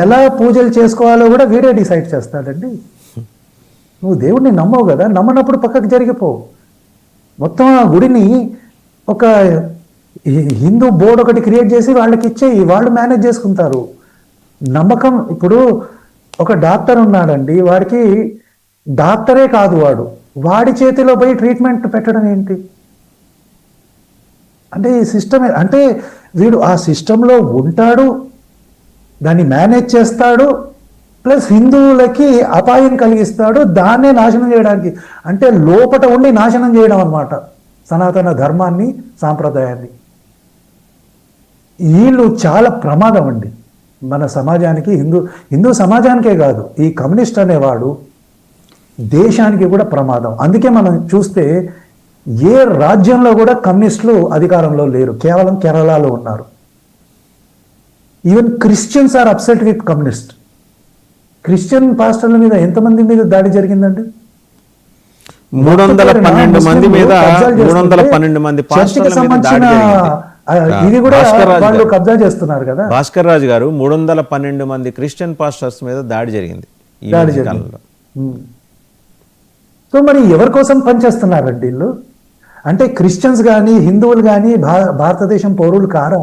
ఎలా పూజలు చేసుకోవాలో కూడా వీడే డిసైడ్ చేస్తాడండి. నువ్వు దేవుడిని నమ్మవు కదా, నమ్మనప్పుడు పక్కకు జరిగిపో. మొత్తం ఆ గుడిని ఒక హిందూ బోర్డు ఒకటి క్రియేట్ చేసి వాళ్ళకి ఇచ్చేయి, వాళ్ళు మేనేజ్ చేసుకుంటారు. నమ్మకం. ఇప్పుడు ఒక డాక్టర్ ఉన్నాడండి, వాడికి డాక్టరే కాదు, వాడి చేతిలో పోయి ట్రీట్మెంట్ పెట్టడం ఏంటి అంటే ఈ సిస్టమే. అంటే వీడు ఆ సిస్టంలో ఉంటాడు, దాన్ని మేనేజ్ చేస్తాడు, ప్లస్ హిందువులకి అపాయం కలిగిస్తాడు, దాన్నే నాశనం చేయడానికి. అంటే లోపట ఉండి నాశనం చేయడం అన్నమాట సనాతన ధర్మాన్ని, సాంప్రదాయాన్ని. వీళ్ళు చాలా ప్రమాదం అండి మన సమాజానికి, హిందూ సమాజానికే కాదు, ఈ కమ్యూనిస్ట్ అనేవాడు దేశానికి కూడా ప్రమాదం. అందుకే మనం చూస్తే ఏ రాజ్యంలో కూడా కమ్యూనిస్టులు అధికారంలో లేరు, కేవలం కేరళలో ఉన్నారు. Even Christians are upset with communist. Christian పాస్టర్ల మీద ఎంతమంది మీద దాడి జరిగిందండి? 312 మంది మీద 312 మంది పాస్టర్ల మీద దాడి జరిగింది. ఇది కూడా వాళ్ళు కబ్జా చేస్తున్నారు కదా. భాస్కర్ రాజు గారు 312 మంది క్రిస్టియన్ పాస్టర్స్ మీద దాడి జరిగింది ఈ కాలంలో. సో మరి ఎవరి కోసం పనిచేస్తున్నారండి వీళ్ళు? అంటే క్రిస్టియన్స్ కానీ హిందువులు కానీ భారతదేశం పౌరులు కారా?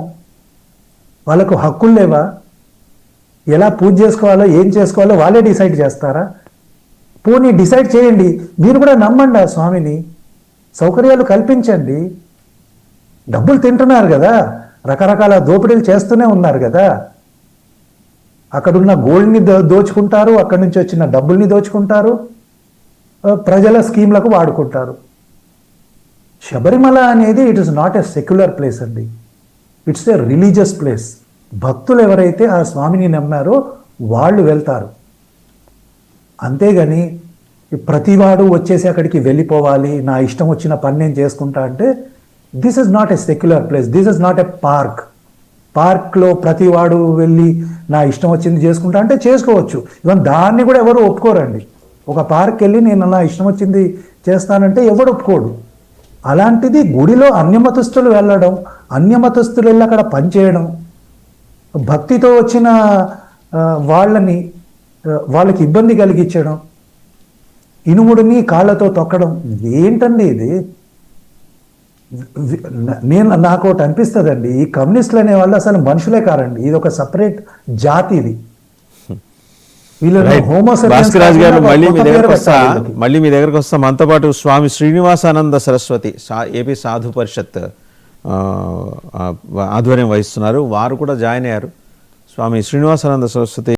వాళ్ళకు హక్కులు లేవా? ఎలా పూజ చేసుకోవాలో ఏం చేసుకోవాలో వాళ్ళే డిసైడ్ చేస్తారా? పోనీ డిసైడ్ చేయండి, మీరు కూడా నమ్మండి ఆ స్వామిని, సౌకర్యాలు కల్పించండి. డబ్బులు తింటున్నారు కదా, రకరకాల దోపిడీలు చేస్తూనే ఉన్నారు కదా. అక్కడున్న గోల్డ్ని దోచుకుంటారు, అక్కడి నుంచి వచ్చిన డబ్బుల్ని దోచుకుంటారు, ప్రజల స్కీమ్లకు వాడుకుంటారు. శబరిమల అనేది it is not a secular place అండి, ఇట్స్ ఎ రిలీజియస్ ప్లేస్. భక్తులు ఎవరైతే ఆ స్వామిని నమ్మారో వాళ్ళు వెళ్తారు. అంతేగాని ప్రతివాడు వచ్చేసి అక్కడికి వెళ్ళిపోవాలి, నా ఇష్టం వచ్చిన పని నేను చేసుకుంటా అంటే this is not a secular place, this is not a park. పార్క్లో ప్రతివాడు వెళ్ళి నా ఇష్టం వచ్చింది చేసుకుంటా అంటే చేసుకోవచ్చు, ఇవన్నీ దాన్ని కూడా ఎవరు ఒప్పుకోరండి. ఒక పార్క్ వెళ్ళి నేను నా ఇష్టం వచ్చింది చేస్తానంటే ఎవడు ఒప్పుకోడు. అలాంటిది గుడిలో అన్యమతస్థులు వెళ్ళడం, అన్యమతస్థులు వెళ్ళి అక్కడ పనిచేయడం, భక్తితో వచ్చిన వాళ్ళకి ఇబ్బంది కలిగించడం, ఇనుముడిని కాళ్ళతో తొక్కడం, ఏంటండి ఇది? నాకు ఒకటి అనిపిస్తుందండి, ఈ కమ్యూనిస్టులు అనే వాళ్ళు అసలు మనుషులే కారండి, ఇది ఒక సపరేట్ జాతి. ఇది భాస్కర్ రాజు గారు మళ్ళీ మీ దగ్గరకు వస్తాం. మనతో పాటు స్వామి శ్రీనివాసానంద సరస్వతి ఏపీ సాధు పరిషత్ ఆధ్వర్యం వహిస్తున్నారు, వారు కూడా జాయిన్ అయ్యారు. స్వామి శ్రీనివాసానంద సరస్వతి